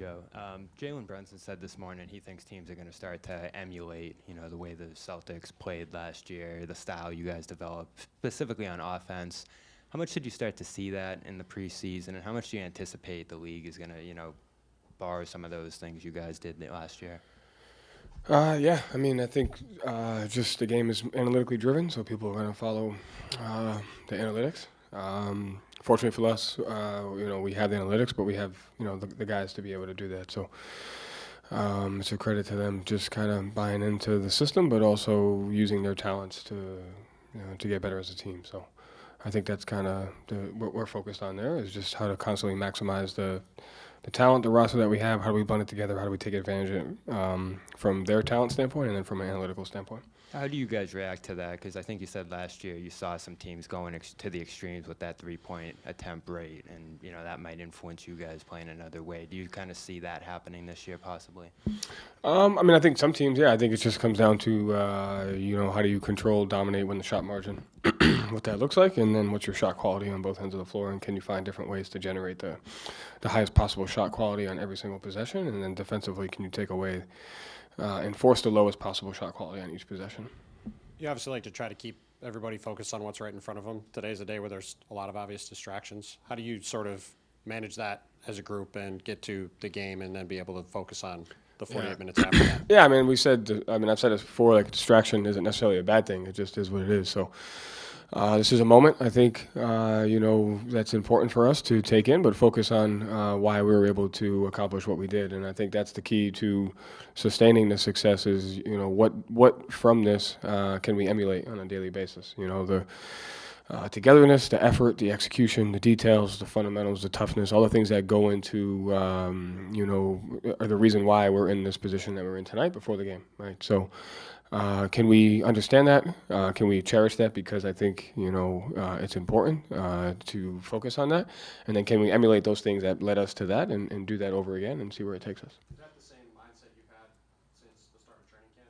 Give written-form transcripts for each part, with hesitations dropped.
Joe. Jalen Brunson said this morning he thinks teams are going to start to emulate, the way the Celtics played last year, the style you guys developed, specifically on offense. How much did you start to see that in the preseason, and how much do you anticipate the league is going to, borrow some of those things you guys did last year? Yeah, I mean, I think just the game is analytically driven, so people are going to follow the analytics. Fortunately for us, we have the analytics, but we have, the guys to be able to do that. So it's a credit to them just kind of buying into the system, but also using their talents to get better as a team. So I think that's kind of what we're focused on there is just how to constantly maximize the talent, the roster that we have, how do we blend it together, how do we take advantage of it from their talent standpoint and then from an analytical standpoint. How do you guys react to that? Because I think you said last year you saw some teams going to the extremes with that three-point attempt rate, and that might influence you guys playing another way. Do you kind of see that happening this year possibly? I think some teams, yeah. I think it just comes down to, how do you control, dominate, win the shot margin, what that looks like, and then what's your shot quality on both ends of the floor, and can you find different ways to generate the highest possible shot quality on every single possession, and then defensively, can you take away and force the lowest possible shot quality on each possession. You obviously like to try to keep everybody focused on what's right in front of them. Today's a day where there's a lot of obvious distractions. How do you sort of manage that as a group and get to the game and then be able to focus on the 48 minutes after that? Yeah, I've said this before, like distraction isn't necessarily a bad thing. It just is what it is. So this is a moment, I think, that's important for us to take in, but focus on why we were able to accomplish what we did. And I think that's the key to sustaining the success is, what from this can we emulate on a daily basis? The togetherness, the effort, the execution, the details, the fundamentals, the toughness, all the things that go into, are the reason why we're in this position that we're in tonight before the game, right? So can we understand that? Can we cherish that? Because I think, it's important to focus on that. And then can we emulate those things that led us to that and do that over again and see where it takes us? Is that the same mindset you've had since the start of training camp?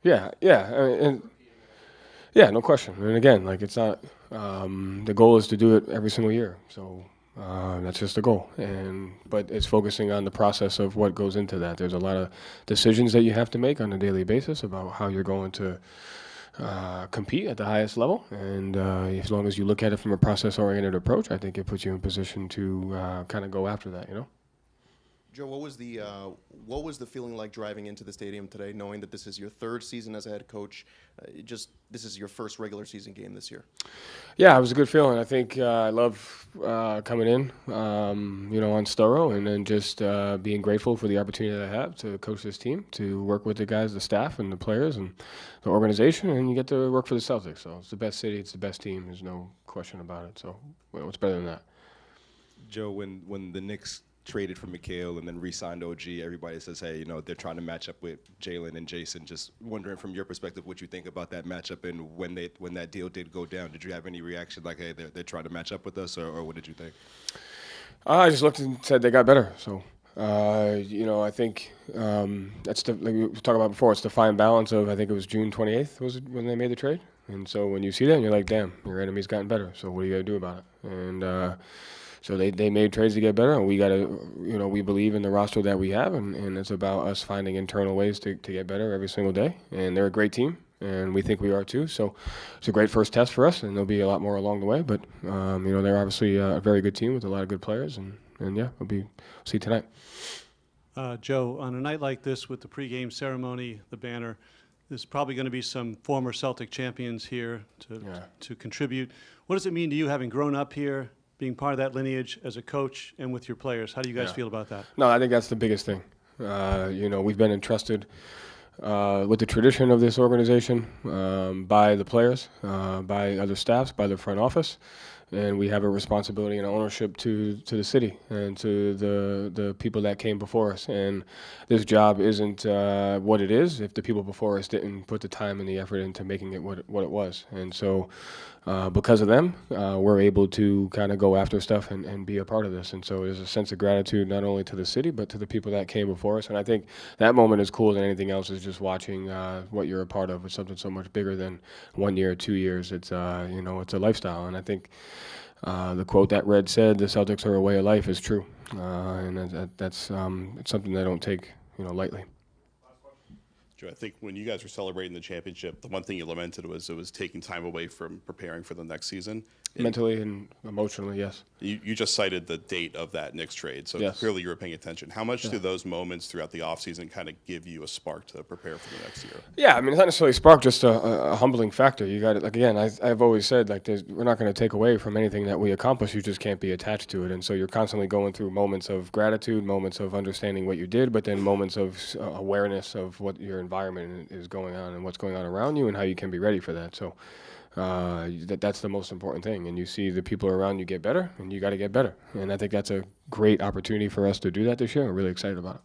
Yeah. Yeah, no question. And again, it's not, the goal is to do it every single year. So that's just the goal. But it's focusing on the process of what goes into that. There's a lot of decisions that you have to make on a daily basis about how you're going to compete at the highest level. And as long as you look at it from a process-oriented approach, I think it puts you in position to kind of go after that, Joe, what was the feeling like driving into the stadium today, knowing that this is your third season as a head coach? This is your first regular season game this year. Yeah, it was a good feeling. I think I love coming in, on Sturo, and then just being grateful for the opportunity that I have to coach this team, to work with the guys, the staff, and the players, and the organization, and you get to work for the Celtics. So it's the best city, it's the best team. There's no question about it. So what's better than that? Joe, when the Knicks traded for McHale and then re-signed OG, everybody says, hey, they're trying to match up with Jalen and Jason. Just wondering from your perspective what you think about that matchup, and when that deal did go down, did you have any reaction like, hey, they're trying to match up with us, or what did you think? I just looked and said they got better. So, I think that's like we talked about before, it's the fine balance of, I think it was June 28th was when they made the trade. And so when you see that, and you're like, damn, your enemy's gotten better. So what are you going to do about it? And so they made trades to get better, and we got to, we believe in the roster that we have, and it's about us finding internal ways to get better every single day. And they're a great team, and we think we are too. So it's a great first test for us, and there'll be a lot more along the way. But, they're obviously a very good team with a lot of good players, and yeah, we'll see tonight. Joe, on a night like this with the pregame ceremony, the banner, there's probably going to be some former Celtic champions here to contribute. What does it mean to you, having grown up here, being part of that lineage as a coach and with your players? How do you guys feel about that? No, I think that's the biggest thing. We've been entrusted with the tradition of this organization by the players, by other staffs, by the front office. And we have a responsibility and ownership to the city and to the people that came before us. And this job isn't what it is if the people before us didn't put the time and the effort into making it what it was. And so because of them, we're able to kind of go after stuff and be a part of this. And so there's a sense of gratitude not only to the city, but to the people that came before us. And I think that moment is cool than anything else, is just watching what you're a part of. It's something so much bigger than 1 year, 2 years. It's, it's a lifestyle. And I think the quote that Red said, "The Celtics are a way of life," is true, and that's it's something I don't take lightly. Joe, I think when you guys were celebrating the championship, the one thing you lamented was it was taking time away from preparing for the next season. And Mentally and emotionally, yes. you just cited the date of that Knicks trade, so Yes. clearly you were paying attention. How much do those moments throughout the offseason kind of give you a spark to prepare for the next year? Yeah, I mean, it's not necessarily spark, just a humbling factor. You got it. Like again, I've always said we're not going to take away from anything that we accomplish. You just can't be attached to it, and so you're constantly going through moments of gratitude, moments of understanding what you did, but then moments of awareness of what your environment is going on and what's going on around you and how you can be ready for that. So. That's the most important thing, and you see the people around you get better, and you got to get better. And I think that's a great opportunity for us to do that this year. We're really excited about it.